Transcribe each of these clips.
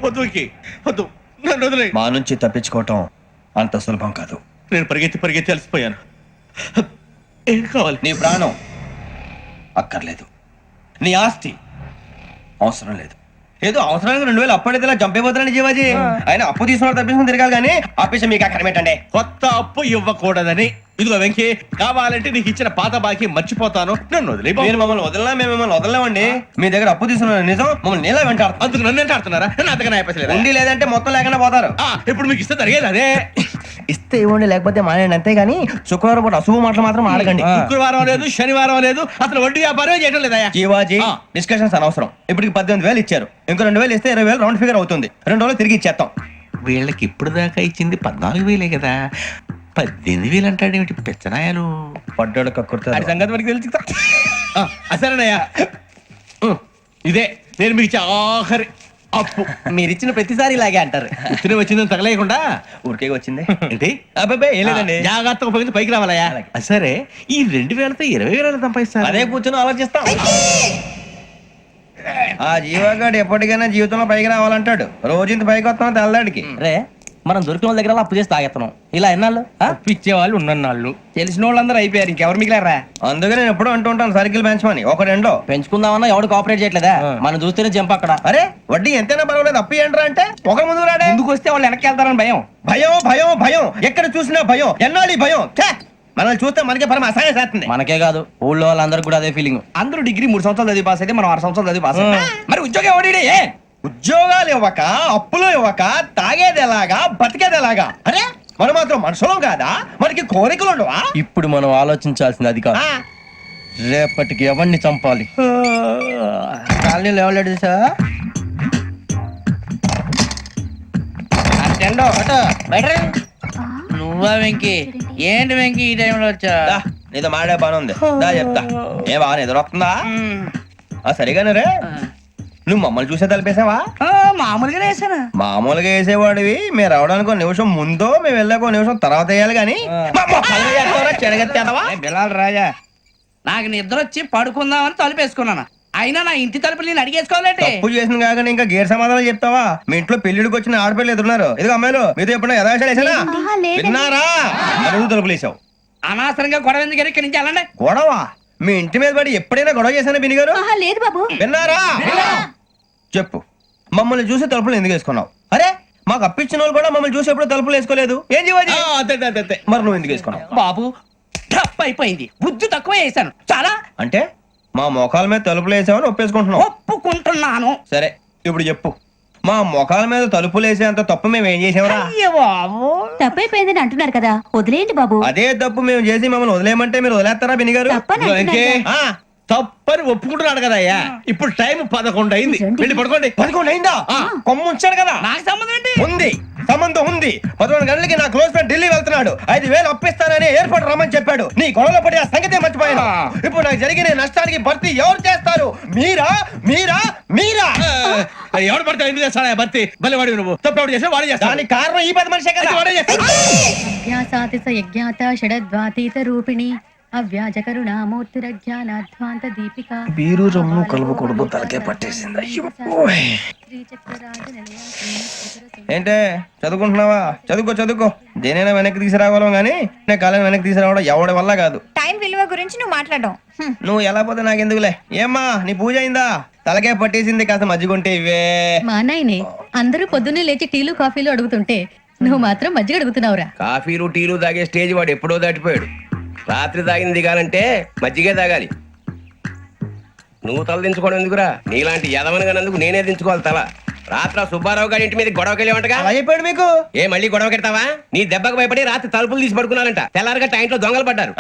వద్దు వెంకీ, వద్దు, నన్ను వదిలేయ్. మా నుంచి తప్పించుకోవటం అంత సులభం కాదు. నేను పరిగెత్తి అలసిపోయాను. ఏం కావాలి? నీ ప్రాణం అక్కర్లేదు, నీ ఆస్తి అవసరం లేదు. ఏదో అవసరానికి 2000 అప్పటిలా చంపేపోతున్నాడు జీవాజీ. ఆయన అప్పు తీసుకున్న తప్పించుకుని తిరగాలి కానీ ఆపేసి మీకు అక్కడ పెట్టండి. కొత్త అప్పు ఇవ్వకూడదని. ఇదిగో వెంకీ, కావాలంటే నీకు ఇచ్చిన పాత బాకీ మర్చిపోతాను, నన్ను వదిలే. మీరు మమ్మల్ని వదలనా? మేము మిమ్మల్ని వదలలేమండి. మీ దగ్గర అప్పు తీసుకున్న నిజం మమ్మల్ని నీలా వెంటాడుతుంది. అందుకు నన్ను ఎంత ఆడుతున్నారా? నన్ను అంతగా అయిపోలేదు. ఉండి లేదంటే మొత్తం లేకుండా పోతారు. ఇప్పుడు మీకు ఇస్తే జరిగేది అదే. ఇస్తే ఇవ్వండి, లేకపోతే మానేయండి, అంతేగాని శుక్రవారం పూట అశుభ మాటలు మాత్రం ఆడకండి. శుక్రవారం లేదు, శనివారం లేదు, అసలు వడ్డీ వ్యాపారం చేయడం లేదా? జీవాజీ, డిస్కషన్స్ అనవసరం. ఇప్పటికి 18,000 ఇచ్చారు, ఇంకో 2,000 ఇస్తే 20,000 రౌండ్ ఫిగర్ అవుతుంది. 2 రోజులు తిరిగి ఇచ్చేస్తాం. వీళ్ళకి ఇప్పుడు దాకా ఇచ్చింది 14,000 కదా, 18,000 అంటాడేమిటి పెచ్చనాయాలు? పడ్డాడు కక్కుర్తా సంగతి వరకు తెలుసు. అసలేనయ్యా, ఇదే నేను మీకు ఇచ్చే ఆఖరి అప్పు. మీరు ఇచ్చిన ప్రతిసారి ఇలాగే అంటారు. ఇతనే వచ్చిందని తగలేయకుండా ఊరికే వచ్చింది ఏంటి? అబ్బాయి ఏం లేదండి. జాగ్రత్తగా ఉపయోగించి పైకి రావాలయ్యా. సరే, ఈ 2,000తో 20,000 సంపాదిస్తారు. అదే కూర్చొని ఆలోచిస్తాం. ఆ జీవగాడు ఎప్పటికైనా జీవితంలో పైకి రావాలంటాడు. రోజు ఇంత పైకి వస్తాం తెల్లడికి. రే, మనం దొరికిన వాళ్ళ దగ్గర అప్పు చేసి తాగెత్తనం. ఇలా ఎన్నాళ్ళు ఇచ్చే వాళ్ళు ఉన్నన్నాళ్ళు. తెలిసిన వాళ్ళందరూ అయిపోయారు, ఇంకెవరు మిగిలారా? అందుకే నేను ఎప్పుడు అంటూ ఉంటాను సర్కిల్ పెంచమని. ఒక 2 పెంచుకుందామన్నా ఎవడు కోఆపరేట్ చేయట్లేదా? మనం చూస్తేనే జంప్ అక్కడ. అరే వడ్డీ ఎంతైనా పర్వాలేదు, అప్పు ఏంట్రా అంటే ఒక ముందు రాడే. ముందుకు వస్తే వాళ్ళు వెనక్కి వెళ్తారని భయం. భయం భయం భయం, ఎక్కడ చూసినా భయం. ఎన్నాళ్ళు భయం? మనల్ని చూస్తే మనకే పరమ అసహాయం చేస్తుంది. మనకే కాదు, ఊళ్ళో వాళ్ళందరికీ కూడా అదే ఫీలింగ్. అందరూ డిగ్రీ 3 సంవత్సరాలు చదివి పాస్ అయితే మనం 6 సంవత్సరాలు చదివి పాస్. మరి ఉద్యోగం ఎవడి? ఉద్యోగాలు ఇవ్వక, అప్పులు ఇవ్వక, తాగేది ఎలాగా, బతికేది ఎలాగా? అరే మనం మాత్రం మనుషులం కాదా? మనకి కోరికలు ఉండవా? ఇప్పుడు మనం ఆలోచించాల్సింది అది కాదు, రేపటికి ఎవరిని చంపాలి. కాలనీలో ఎవరు సార్? నువ్వా వెంకీ? ఏంటి వెంకీ ఈ టైంలో వచ్చా? నీతో మాడే పని ఉంది, దా చెప్తా. ఏ బాగా నిద్రొస్తుందా? సరిగానే రే, నువ్వు మమ్మల్ని చూసే తలిపేసావా? మామూలుగానే వేసాను. మామూలుగా వేసేవాడివి. మీరు రావడానికి 1 నిమిషం ముందో, మేము వెళ్ళాక 1 నిమిషం తర్వాత వేయాలి కానీ బిలాల్ రాజా, నాకు నిద్ర వచ్చి పడుకుందామని తలుపేసుకున్నాను. అయినా నా ఇంటి తలుపులు నేను అడిగేసుకోవాలంటే తప్పు చేసిన కాక ఇంకా గేర్ సమాధానం చెప్తావా? మీ ఇంట్లో పెళ్లిడికి వచ్చిన ఆడపిల్లలు ఎదురున్నారు. ఇదిగో అమ్మాయిలు, మీతో ఎప్పుడైనా యథాశాలు వేసానా? విన్నారా? అడుగు తలుపులు వేసావు. అనవసరంగా గొడవ ఎందుకు ఇక్కడి నుంచి వెళ్ళండి. గొడవ? మీ ఇంటి మీద పడి ఎప్పుడైనా గొడవ చేశానా బిని గారు? లేదు బాబు. విన్నారా? చెప్పు, మమ్మల్ని చూసి తలుపులు ఎందుకు వేసుకున్నావు? అరే మాకు అప్పించిన వాళ్ళు కూడా మమ్మల్ని చూసి ఎప్పుడు తలుపులు వేసుకోలేదు. ఏం చేయాలి? మరి నువ్వు ఎందుకు వేసుకున్నావు? బాబు టప్ అయిపోయింది, బుద్ధి తక్కువ వేసాను చాలా. అంటే మా మోకాల మీద తలుపులు వేసామని ఒప్పేసుకుంటున్నావు? ఒప్పుకుంటున్నాను. సరే ఇప్పుడు చెప్పు, మా మొఖాల మీద తలుపులు వేసేంత తప్పు మేము ఏం చేసామరా? తప్పైపోయిందని అంటున్నారు కదా, వదిలేయండి బాబు. అదే తప్పు మేము చేసి మమ్మల్ని వదిలేయమంటే మీరు వదిలేస్తారా బిని గారు? తప్పని ఒప్పుకుంటున్నాడు కదా అయ్యా. ఇప్పుడు టైం 11 అయింది, వెళ్ళి పడుకోండి. 11 అయిందా? కొమ్ము ఉంచాడు కదా. నాకు సంబంధం ఏంటి? ఉంది, సంబంధం ఉంది. 11 గంటలకి నా క్లోజ్ ఫ్రెండ్ ఢిల్లీ వెళ్తున్నాడు. 5,000 అప్పిస్తానని ఎయిర్పోర్ట్ రమ్మని చెప్పాడు. నీ గొడవలో పడి ఆ సంగతి మర్చిపోయాను. ఇప్పుడు నాకు జరిగిన నష్టానికి భర్తీ ఎవరు చేస్తారు? మీరా మీరా మీరా? ఎవడు పడితే ఎందుకు చేస్తాడా భర్తీ? మళ్ళీ వాడి నువ్వు తప్పు ఎవడు చేసా వాడే చేస్తా. దానికి కారణం ఈ 10 మనిషే కదా. వాడే రూపిణి అవ్యాజ కరుణామూర్తిరజ్ఞానాధ్వాంత దీపిక. బీరు రమ్ము కలుపుకూడదు, తలకే పట్టేసింది. ఏంటే చదువుకుంటున్నావా? చదువుకో చదువుకో. దేనైనా వెనక్కి తీసుకురావాలం గానీ కాలం వెనక్కి తీసుకురావడం ఎవడి వల్ల కాదు. టైం విలువ గురించి నువ్వు మాట్లాడడం. నువ్వు ఎలా పోతే నాకెందుకులే. ఏమ్మా నీ పూజ అయిందా? తలకే పట్టేసింది, కాస్త మజ్జిగుంటే ఇవే. మా నాయనే అందరూ పొద్దున్నే లేచి టీలు కాఫీలు అడుగుతుంటే నువ్వు మాత్రం మజ్జిగ అడుగుతున్నావురా. కాఫీలు టీలు తాగే స్టేజ్ వాడు ఎప్పుడో దాటిపోయాడు. రాత్రి తాగింది దిగాలంటే మజ్జిగే తాగాలి. నువ్వు తల దించుకోవడం ఎందుకురా? నీలాంటి యదవనగానందుకు నేనే దించుకోవాలి తల. రాత్రి సుబ్బారావు గారి ఇంటి మీద గొడవకి వెళ్ళేవంటగా. అలా చెప్పాడు మీకు? ఏ మళ్ళీ గొడవ కెడతావా? నీ దెబ్బకు భయపడి రాత్రి తలుపులు తీసి పడుకున్నారంట. తెల్లారగా టైంట్లో దొంగలు పడ్డారు.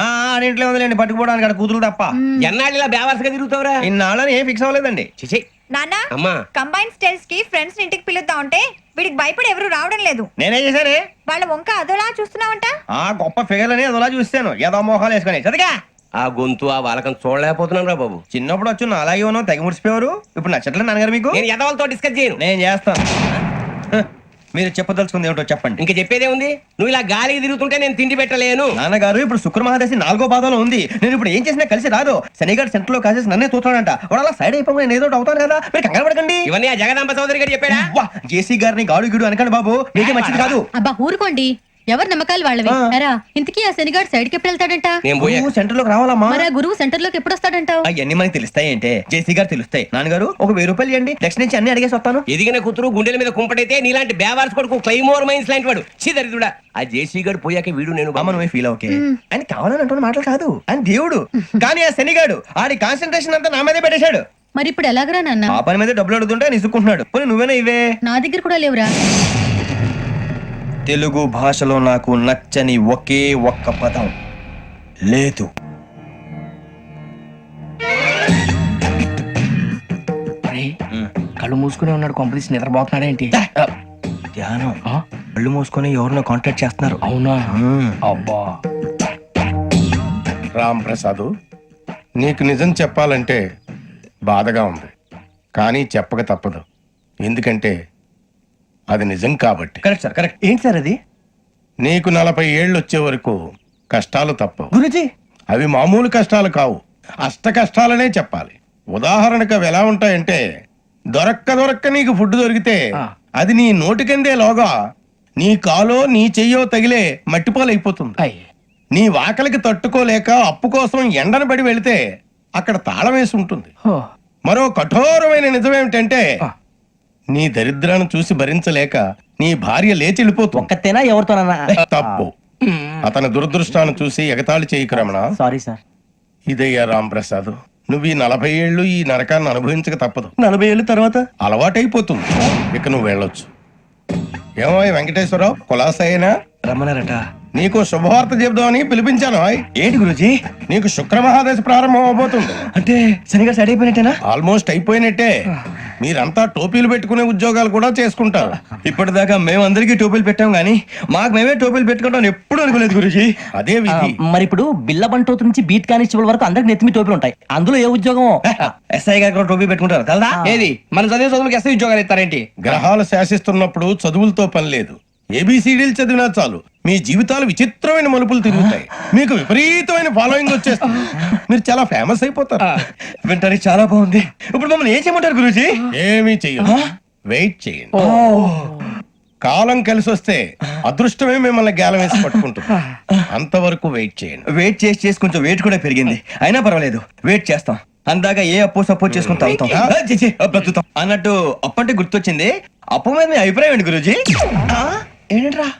ఇంట్లో ఉందిలేండి, పట్టుకుపోవడానికి అక్కడ కూతురు తప్ప. ఎన్నాళ్ళు ఇలా బేవర్సగా తిరుగుతావురా? ఇన్నాళ్ళని ఏం ఫిక్స్ అవ్వలేదండి. చిచి నాన్నా, అమ్మా, కంబైన్ స్టైల్స్ కి ఫ్రెండ్స్ ఇంటికి పిలుద్దాం అంటే వీడికి భయపడి ఎవరు రావడం లేదు. నేనేం చేశానే? వాళ్ళ వంక అదోలా చూస్తున్నావంట. గొప్ప ఫిగర్ అని అదోలా చూస్తాను. ఏదో మోహాలు వేసుకొని చదిగా. ఆ గొంతు ఆ వాలకం చూడలేకపోతున్నాను రా బాబు. చిన్నప్పుడు వచ్చి నా అలాగే ఉన్నావు, తెగ ముడిచిపోయారు. ఇప్పుడు నచ్చట్లేదు నాన్నగారు మీకు? నేను యదవలతో డిస్కస్ చేయను. నేను చేస్తాను. మీరు చెప్పదలుచుకుంది ఏమిటో చెప్పండి. ఇంకా చెప్పేదే ఉంది. నువ్వు ఇలా గాలికి తిరుగుతుంటే నేను తిండి పెట్టలేను. నాన్నగారు ఇప్పుడు శుక్ర మహాదశి 4వ పాదంలో ఉంది. నేను ఇప్పుడు ఏం చేసినా కలిసి రాదు. శనిగారు సెంటర్ లో కాసేసి నన్నే చూస్తాడంట. వాడు అలా సైడ్ అయిపోయి నేను ఏదో ఒకటి అవుతాను కదా, మీరు కంగారు పడకండి. ఇవన్నీ ఆ జగదాంబ చౌదరి గారు చెప్పాడా? జేసీ గారిని గాడు గిడు అనకండి బాబు, మీకే మంచిది కాదు. అబ్బా ఊరుకోండి, ఎవరి నమ్మకాలు వాళ్ళవి. ఎరా ఇంతకీ ఆ శనిగాడు సైడ్ కి ఎప్పుడు వెళ్తాడంట? నేను పోయా. నువ్వు సెంటర్ లోకి రావాలమ్మా. మరి ఆ గురువు సెంటర్ లోకి ఎప్పుడు వస్తాడంటావు? అవన్నీ మనకి తెలుస్తాయి అంటే జేసీ గారు తెలుస్తాయి. నాన్నగారు ఒక 1000 రూపాయలు ఇవ్వండి, నెక్స్ట్ నుంచి అన్ని అడిగేసి వస్తాను. ఎదిగిన కూతురు గుండెల మీద కుంపటైతే నీలాంటి బేవార్స్ కొడుకు క్లైమోర్ మైన్స్ లాంటి వాడు చీదరిదుడా. ఆ జేసీ గారు పోయాక వీడు నేను అమ్మ నువ్వే ఫీల్ ఓకే. ఆయన కావాలని అంటున్న మాటలు కాదు, ఆయన దేవుడు. కానీ ఆ శనిగాడు ఆడి కాన్సన్ట్రేషన్ అంతా నా మీదే పెట్టేశాడు. మరి ఇప్పుడు ఎలాగరా నాన్న? ఆ పని మీద డబ్బులు అడుగుతుంటే ఆయన ఇసుక్కుంటున్నాడు. పోనీ నువ్వేనా ఇవే? నా దగ్గర కూడా లేవురా. తెలుగు భాషలో నాకు నచ్చని ఒకే ఒక్క పదం లేదు. కళ్ళు మూసుకునే ఉన్నాడు, కొంపదీసి నిద్రపోతున్నాడేంటి? ధ్యానం. కళ్ళు మూసుకొని ఎవరినో కాంటాక్ట్ చేస్తున్నారు. అవునా? అబ్బా రామ్ ప్రసాద్, నీకు నిజం చెప్పాలంటే బాధగా ఉంది, కానీ చెప్పక తప్పదు. ఎందుకంటే అది నిజం కాబట్టి. Correct sir, correct. ఏంటి సార్ అది? నీకు 40 ఏళ్ళు వచ్చే వరకు కష్టాలు తప్పవు. గురుజీ అవి మామూలు కష్టాలు కావు, అష్ట కష్టాలనే చెప్పాలి. ఉదాహరణకు అవి ఎలా ఉంటాయంటే, దొరక్క నీకు ఫుడ్ దొరికితే అది నీ నోటికందే లోగా నీ కాలో నీ చెయ్యో తగిలే మట్టిపాలైపోతుంది. నీ వాకలికి తట్టుకోలేక అప్పు కోసం ఎండను పడి వెళితే అక్కడ తాళం వేసి ఉంటుంది. మరో కఠోరమైన నిజమేమిటంటే, నీ దరిద్రాన్ని చూసి భరించలేక నీ భార్య లేచి వెళ్ళిపోతుంది. ఒక్కతేనా ఎవరితోనన్నా? తప్పు. అతని దురదృష్టాన్ని చూసి ఎగతాళి చేయకు రమణ. Sorry sir. ఇదయ్యా రాంప్రసాద్, నువ్వు ఈ 40 ఏళ్ళు ఈ నరకాన్ని అనుభవించక తప్పదు. 40 ఏళ్ళ తర్వాత అలవాటైపోతుంది. ఇక నువ్వు వెళ్ళొచ్చు. ఏమో వెంకటేశ్వరరావు, కులాసైనా రమ్మన్నారట. నీకు శుభవార్త చెబుదామని పిలిపించాను. ఏంటి గురుజీ? నీకు శుక్ర మహాదశ ప్రారంభం అవబోతుంది. అంటే శనిగా సైడ్ అయిపోయినట్టేనా? ఆల్మోస్ట్ అయిపోయినట్టే. మీరంతా టోపీలు పెట్టుకునే ఉద్యోగాలు కూడా చేసుకుంటారు. ఇప్పటిదాకా మేమందరికీ టోపీలు పెట్టాం గానీ మాకు మేమే టోపీలు పెట్టుకుంటాం ఎప్పుడు అనుకోలేదు గురుజీ. అదే విధి. మరి ఇప్పుడు బిల్ల బంటోతు నుంచి బీట్ కానిస్టేబుల్ వరకు అందరికి నెత్తిమి టోపీలు ఉంటాయి. అందులో ఏ ఉద్యోగం? ఎస్ఐ గారు కూడా టోపీ పెట్టుకుంటారు కదా. ఏది మన చదివే చదువులకు ఎస్ఐ ఉద్యోగాలు ఇస్తారేంటి? గ్రహాలు శాసిస్తున్నప్పుడు చదువులతో పని లేదు. ఏబిసిడీలు చదివినా చాలు మీ జీవితాలు విచిత్రమైన మలుపులు తిరుగుతాయి. మీకు విపరీతమైన ఫాలోయింగ్ వచ్చేస్తుంది. మీరు చాలా ఫేమస్ అయిపోతారు. వింటానికి చాలా బాగుంది. ఇప్పుడు మమ్మల్ని ఏం చేయమంటారు గురుజీ? ఏమీ చెయ్యదు, వెయిట్ చేయండి. కాలం కలిసి వస్తే అదృష్టమే మిమ్మల్ని గేలం వేసి పట్టుకుంటుంది. అంతవరకు వెయిట్ చేయండి. వెయిట్ చేసి కొంచెం వెయిట్ కూడా పెరిగింది. అయినా పర్వాలేదు, వెయిట్ చేస్తాం. అందాక ఏ అప్పు సపోర్ట్ చేసుకుని తాగుతాం, బ్రతుకుతాం అన్నట్టు. అప్పు అంటే గుర్తొచ్చింది. అప్పు మీద మీ అభిప్రాయం ఏంటి గురుజీ? ఏంటరా?